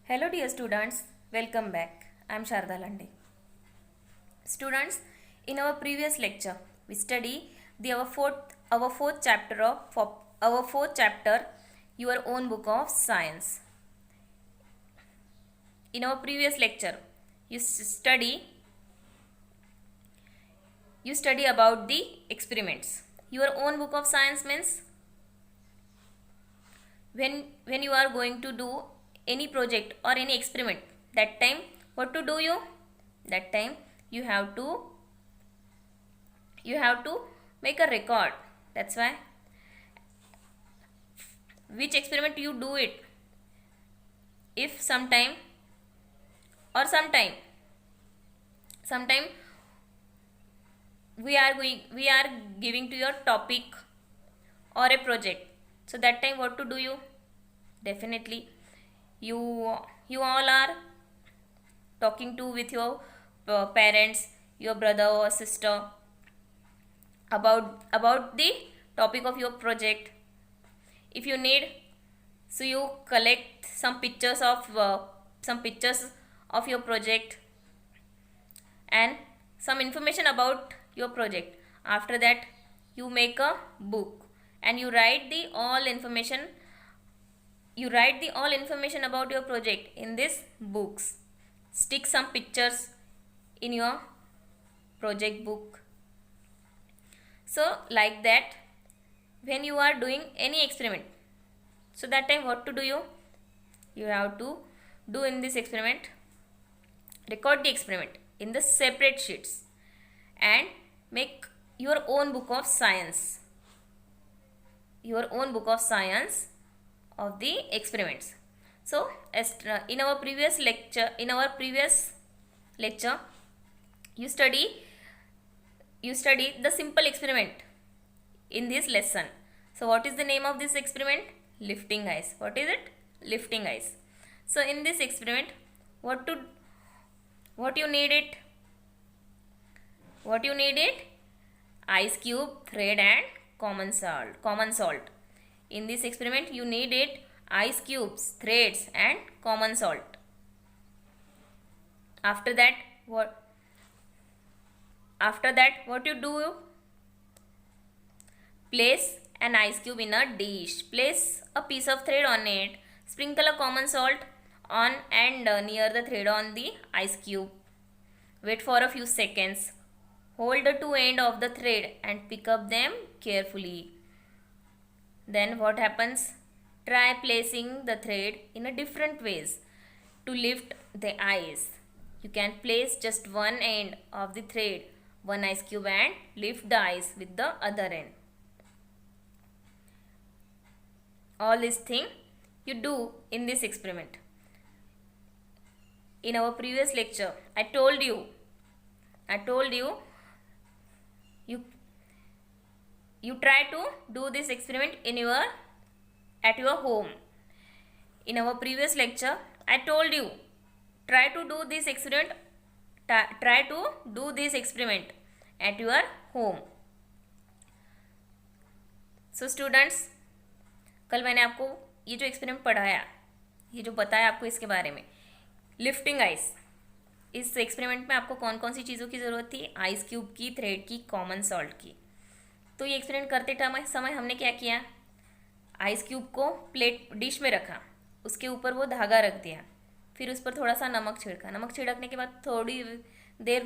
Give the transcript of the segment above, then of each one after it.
Hello dear students, welcome back. I am Sharda Lande. Students, in our previous lecture, we study our fourth chapter Your Own Book of Science. In our previous lecture, you study about the experiments. Your own book of science means when you are going to do any project or any experiment, that time what to do you? That time you have to make a record. That's why which experiment you do it, if sometime we are giving to your topic or a project, so that time what to do you? Definitely you all are talking to with your parents, your brother or sister about the topic of your project. If you need, so you collect some pictures of your project and some information about your project. After that you make a book and you write the all information about your project in this books. Stick some pictures in your project book. So like that, when you are doing any experiment, so that time what to do you? You have to do in this experiment, record the experiment in the separate sheets and make your own book of science. Of the experiments. So in our previous lecture, you study the simple experiment in this lesson. So what is the name of this experiment? Lifting ice. What is it? Lifting ice. So in this experiment, what you need it? Ice cube, thread and common salt. In this experiment you need it ice cubes, threads and common salt. After that what you do? Place an ice cube in a dish, place a piece of thread on it, sprinkle a common salt on and near the thread on the ice cube. Wait for a few seconds. Hold the two ends of the thread and pick up them carefully. Then what happens? Try placing the thread in a different ways to lift the ice. You can place just one end of the thread, one ice cube, and lift the ice with the other end. All this thing you do in this experiment. In our previous lecture, I told you you try to do this experiment at your home. In our previous lecture, I told you try to do this experiment at your home. So students, कल मैंने आपको ये जो experiment पढ़ाया, ये जो बताया आपको इसके बारे में, लिफ्टिंग आइस, इस एक्सपेरिमेंट में आपको कौन कौन सी चीज़ों की ज़रूरत थी? आइस क्यूब की, थ्रेड की, कॉमन सॉल्ट की. तो ये एक्सपेरिमेंट करते समय हमने क्या किया? आइस क्यूब को प्लेट डिश में रखा, उसके ऊपर वो धागा रख दिया, फिर उस पर थोड़ा सा नमक छिड़का. नमक छिड़कने के बाद थोड़ी देर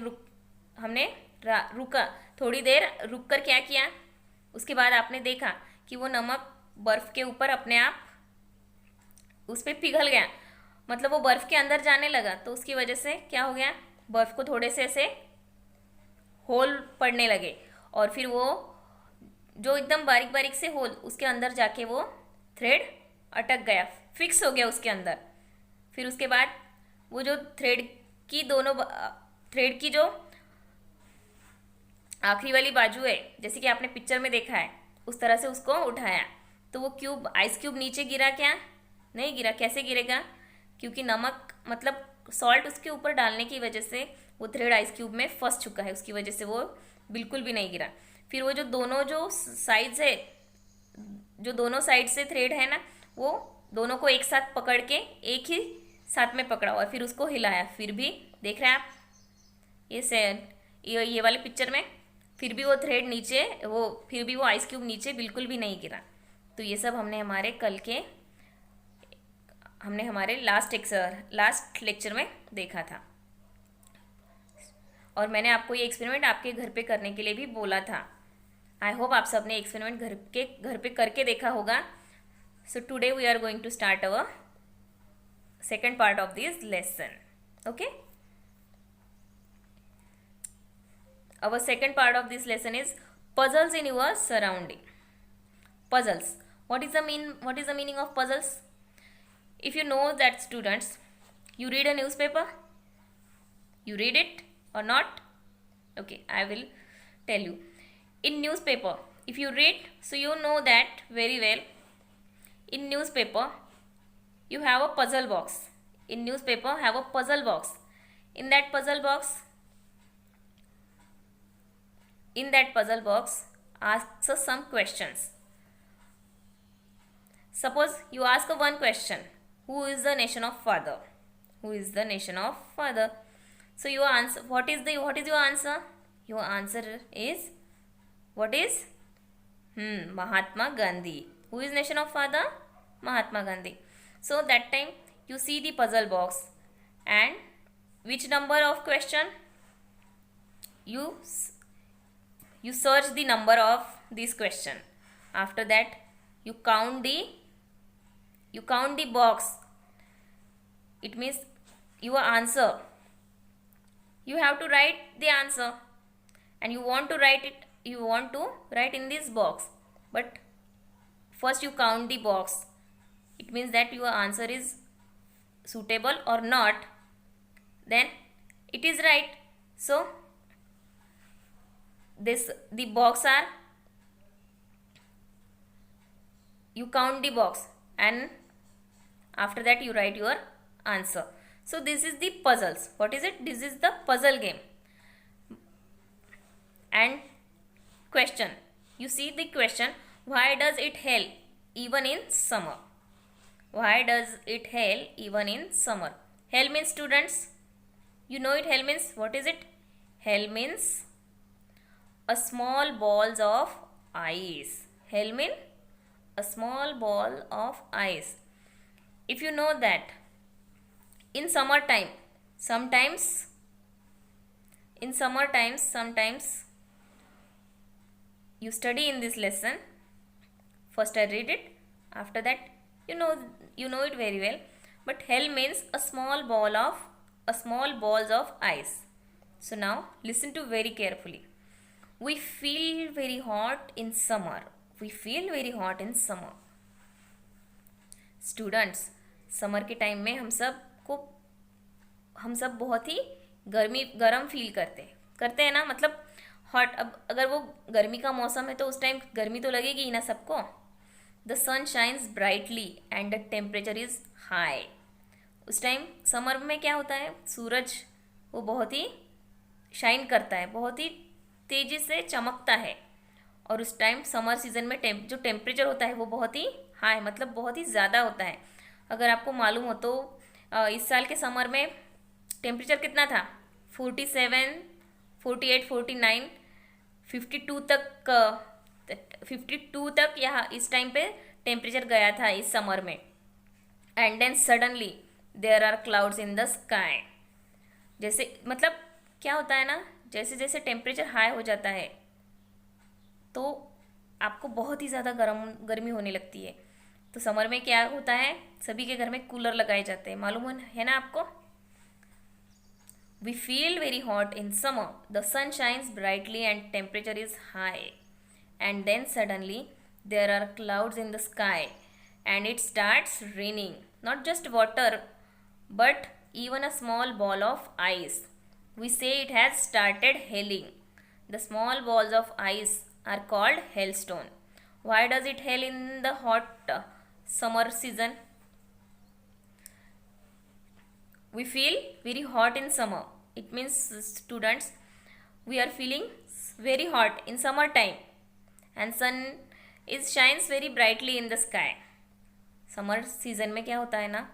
रुका. थोड़ी देर रुक कर क्या किया? उसके बाद आपने देखा कि वो नमक बर्फ़ के ऊपर अपने आप उस पर पिघल गया, मतलब वो बर्फ़ के अंदर जाने लगा. तो उसकी वजह से क्या हो गया? बर्फ़ को थोड़े से ऐसे होल पड़ने लगे और फिर वो जो एकदम बारीक बारीक से होल, उसके अंदर जाके वो थ्रेड अटक गया, फिक्स हो गया उसके अंदर. फिर उसके बाद वो जो थ्रेड की जो आखिरी वाली बाजू है, जैसे कि आपने पिक्चर में देखा है, उस तरह से उसको उठाया तो वो आइस क्यूब नीचे गिरा क्या? नहीं गिरा. कैसे गिरेगा? क्योंकि नमक मतलब सॉल्ट उसके ऊपर डालने की वजह से वो थ्रेड आइस क्यूब में फंस चुका है, उसकी वजह से वो बिल्कुल भी नहीं गिरा. फिर वो जो दोनों साइड से थ्रेड है ना, वो दोनों को एक साथ पकड़ के एक ही साथ में पकड़ा और फिर उसको हिलाया, फिर भी देख रहे हैं आप ये वाले पिक्चर में, फिर भी वो थ्रेड नीचे, वो फिर भी वो आइस क्यूब नीचे बिल्कुल भी नहीं गिरा। तो ये सब हमने हमारे लास्ट लेक्चर में देखा था। और मैंने आपको ये एक्सपेरिमेंट आपके घर पे करने के लिए भी बोला था। आई होप आप सबने एक्सपेरिमेंट घर पे करके देखा होगा। So today we are going to start our second part of this lesson. Okay, our second part of this lesson is puzzles in your surrounding. Puzzles, what is the meaning of puzzles? If you know that, students, you read a newspaper, you read it or not? Okay, I will tell you. In newspaper, if you read, so you know that very well. In newspaper you have a puzzle box. In newspaper have a puzzle box. In that puzzle box asks us some questions. Suppose you ask one question, who is the nation of father? Who is the nation of father? So your answer, what is your answer? Your answer is, what is? Mahatma Gandhi. Who is nation of father? Mahatma Gandhi. So that time you see the puzzle box, and which number of question? You search the number of this question. After that you count the box. It means your answer. You have to write the answer, and you want to write in this box, but first you count the box. It means that your answer is suitable or not, then it is right. So the box are, you count the box, and after that you write your answer. So this is the puzzles. What is it? This is the puzzle game. And question, you see the question, why does it hail even in summer? Why does it hail even in summer? Hail means, students, you know it. Hail means, what is it? Hail means a small balls of ice. Hail means a small ball of ice. If you know that in summertime, sometimes you study in this lesson. First I read it, after that you know it very well. But hail means a small balls of ice. So now listen to very carefully. We feel very hot in summer. We feel very hot in summer. Students, summer के time में हम सब बहुत ही गर्म feel करते हैं ना, मतलब हॉट. अब अगर वो गर्मी का मौसम है तो उस टाइम गर्मी तो लगेगी ही ना सबको. The sun shines brightly and the temperature is high. उस टाइम समर में क्या होता है, सूरज वो बहुत ही शाइन करता है, बहुत ही तेज़ी से चमकता है. और उस टाइम समर सीजन में जो टेम्परेचर होता है वो बहुत ही हाई, मतलब बहुत ही ज़्यादा होता है. अगर आपको मालूम हो तो इस साल के समर में टेम्परेचर कितना था? 47, 48, 49, 52 तक यहाँ इस टाइम पे टेम्परेचर गया था इस समर में. And then suddenly there are clouds in the sky. जैसे मतलब क्या होता है ना, जैसे जैसे टेम्परेचर हाई हो जाता है तो आपको बहुत ही ज़्यादा गर्मी होने लगती है. तो समर में क्या होता है, सभी के घर में कूलर लगाए जाते हैं, मालूम है ना आपको. We feel very hot in summer. The sun shines brightly and temperature is high. And then suddenly there are clouds in the sky and it starts raining. Not just water but even a small ball of ice. We say it has started hailing. The small balls of ice are called hailstone. Why does it hail in the hot summer season? We feel very hot in summer. It means, students, we are feeling very hot in summer time and sun shines very brightly in the sky. Summer season में क्या होता है ना,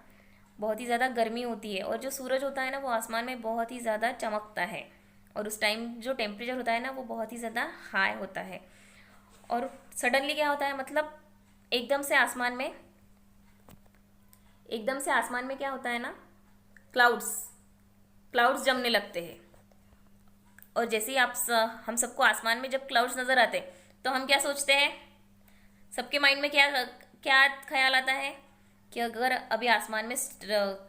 बहुत ही ज़्यादा गर्मी होती है, और जो सूरज होता है ना वो आसमान में बहुत ही ज़्यादा चमकता है, और उस टाइम जो टेम्परेचर होता है ना वो बहुत ही ज़्यादा हाई होता है। और सडनली क्या होता है, मतलब एकदम से आसमान में क्या होता है ना, क्लाउड्स क्लाउड्स जमने लगते हैं। और जैसे ही हम सबको आसमान में जब क्लाउड्स नज़र आते हैं तो हम क्या सोचते हैं, सबके माइंड में क्या क्या ख्याल आता है कि अगर अभी आसमान में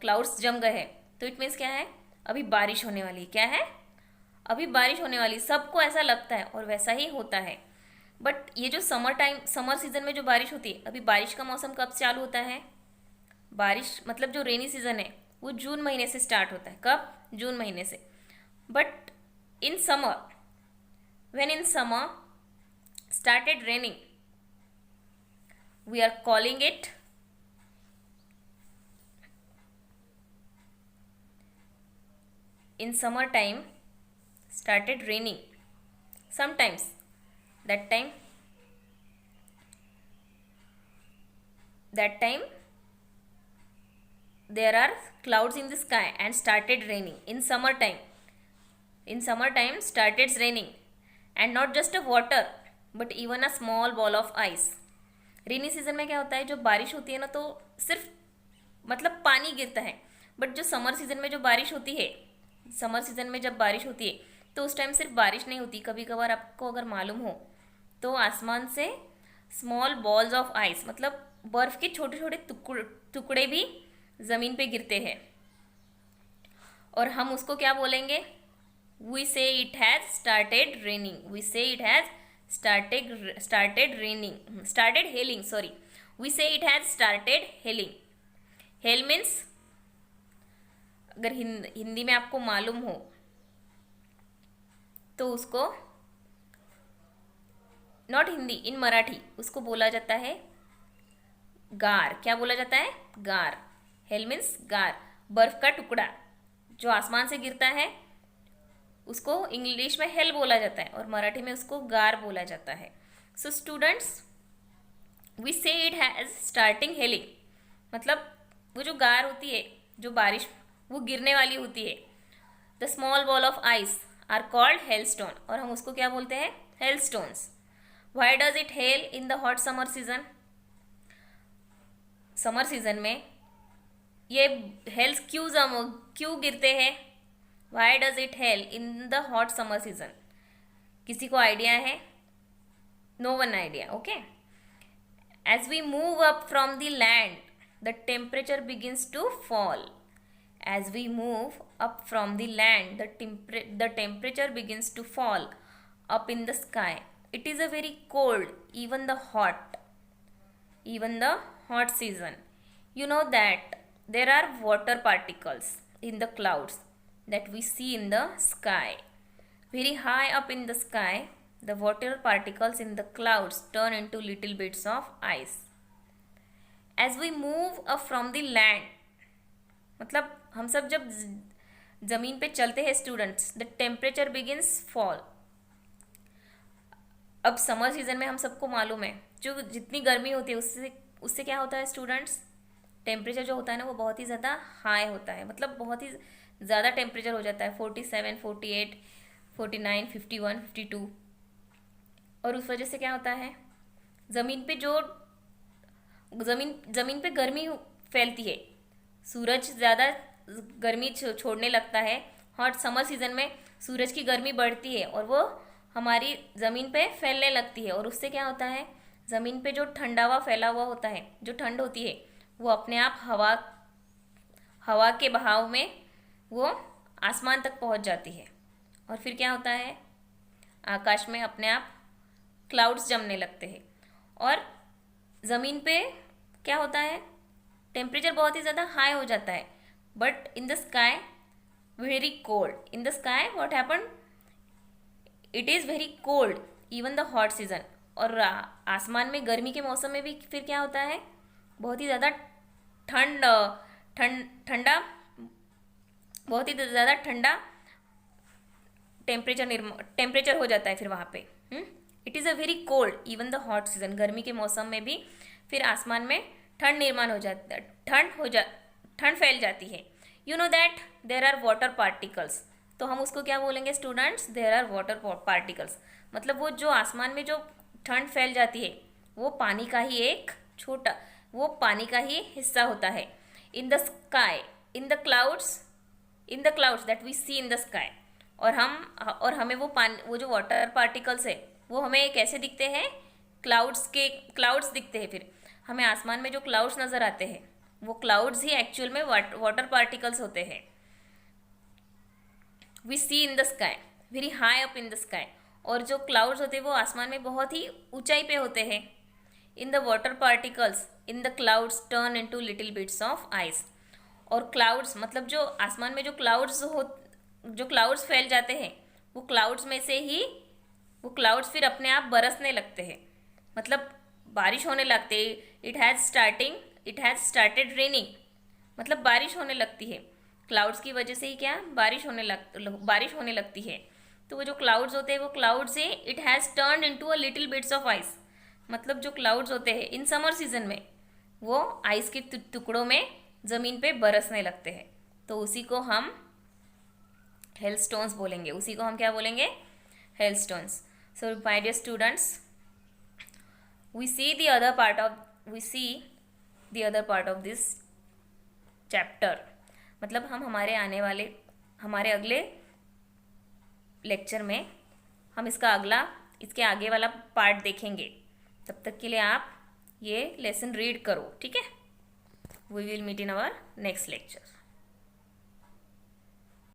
क्लाउड्स जम गए हैं तो इट मीन्स क्या है, अभी बारिश होने वाली है। क्या है, अभी बारिश होने वाली, सबको ऐसा लगता है और वैसा ही होता है। बट ये जो समर सीजन में जो बारिश होती है, अभी बारिश का मौसम कब से चालू होता है, बारिश मतलब जो रेनी सीजन है वो जून महीने से स्टार्ट होता है। कब, जून महीने से। But in summer, when in summer started raining, we are calling it in summer time started raining. Sometimes that time there are clouds in the sky and started raining in summertime. In summertime started raining, and not just a water but even a small ball of ice. Rainy season में क्या होता है, जो बारिश होती है ना तो सिर्फ मतलब पानी गिरता है। बट जो समर सीजन में जो बारिश होती है, समर सीजन में जब बारिश होती है तो उस टाइम सिर्फ बारिश नहीं होती, कभी कभार आपको अगर मालूम हो तो आसमान से स्मॉल बॉल्स ऑफ आइस मतलब बर्फ के छोटे छोटे टुकड़े भी ज़मीन पे गिरते हैं, और हम उसको क्या बोलेंगे, we say it has started raining. We say it has started raining. Started hailing. Sorry. We say it has started hailing. Hail means, अगर हिंदी में आपको मालूम हो तो उसको, नॉट हिंदी, इन मराठी उसको बोला जाता है गार। क्या बोला जाता है, गार। हेल मीन्स गार, बर्फ का टुकड़ा जो आसमान से गिरता है उसको इंग्लिश में हेल बोला जाता है और मराठी में उसको गार बोला जाता है। सो स्टूडेंट्स, वी से इट हैज स्टार्टिंग हेलिंग, मतलब वो जो गार होती है, जो बारिश वो गिरने वाली होती है, the small ball of ice are called hailstone, और हम उसको क्या बोलते हैं, hailstones. Why does it hail in the hot summer season, summer season में ये हेल्स क्यों गिरते हैं, Why does it hail in the hot summer season? किसी को आइडिया है? No one idea. Okay. As we move up from the land, the temperature begins to fall. As we move up from the land, the temperature begins to fall up in the sky. It is a very cold, even the hot season. You know that there are water particles in the clouds that we see in the sky. Very high up in the sky, the water particles in the clouds turn into little bits of ice. As we move up from the land, मतलब हम सब जब ज़मीन पे चलते हैं students, the temperature begins fall. अब summer season में हम सबको मालूम है जो जितनी गर्मी होती है उससे क्या होता है स्टूडेंट्स, टेम्परेचर जो होता है ना वो बहुत ही ज़्यादा हाई होता है, मतलब बहुत ही ज़्यादा टेम्परेचर हो जाता है, 47, 48, 49, 51, 52। और उस वजह से क्या होता है, ज़मीन पे गर्मी फैलती है, सूरज ज़्यादा गर्मी छोड़ने लगता है। हॉट समर सीजन में सूरज की गर्मी बढ़ती है और वो हमारी ज़मीन पे फैलने लगती है, और उससे क्या होता है, ज़मीन पे जो ठंडा हुआ फैला हुआ होता है, जो ठंड होती है वो अपने आप हवा के बहाव में वो आसमान तक पहुंच जाती है, और फिर क्या होता है, आकाश में अपने आप क्लाउड्स जमने लगते हैं। और ज़मीन पे क्या होता है, टेम्परेचर बहुत ही ज़्यादा हाई हो जाता है, but in the sky very cold. In the sky what happen, it is very cold even the hot season. और आसमान में गर्मी के मौसम में भी फिर क्या होता है, बहुत ही ज़्यादा ठंडा बहुत ही ज़्यादा ठंडा टेम्परेचर हो जाता है फिर वहाँ पे। It is a very cold even the hot season, गर्मी के मौसम में भी फिर आसमान में ठंड ठंड फैल जाती है, you know that there are water particles, तो हम उसको क्या बोलेंगे students, there are water particles. मतलब वो जो आसमान में जो ठंड फैल जाती है वो पानी का ही एक छोटा, वो पानी का ही हिस्सा होता है। In the sky, in the clouds that we see in the sky, और हमें वो पानी, वो जो वाटर पार्टिकल्स है वो हमें कैसे दिखते हैं, क्लाउड्स दिखते हैं। फिर हमें आसमान में जो क्लाउड्स नज़र आते हैं वो क्लाउड्स ही एक्चुअल में वाटर पार्टिकल्स होते हैं। We see in the sky very high up in the sky, और जो क्लाउड्स होते हैं वो आसमान में बहुत ही ऊंचाई पे होते हैं। In the water particles in the clouds turn into little bits of ice, और क्लाउड्स मतलब जो आसमान में जो क्लाउड्स फैल जाते हैं वो क्लाउड्स में से ही वो क्लाउड्स फिर अपने आप बरसने लगते हैं, मतलब बारिश होने लगते हैं। इट हैज़ स्टार्टेड रेनिंग, मतलब बारिश होने लगती है। क्लाउड्स की वजह से ही क्या बारिश होने लगती है। तो वो जो क्लाउड्स होते हैं वो क्लाउड्स से it has turned into a little bits of ice, मतलब जो क्लाउड्स होते हैं इन समर सीजन में वो आइस के टुकड़ों में ज़मीन पे बरसने लगते हैं। तो उसी को हम हेलस्टोन्स बोलेंगे, उसी को हम क्या बोलेंगे, hailstones. So my dear students, we see the other part of this chapter, मतलब हम हमारे अगले लेक्चर में हम इसके आगे वाला पार्ट देखेंगे। तब तक के लिए आप ये लेसन रीड करो, ठीक है। We will meet in our next lecture.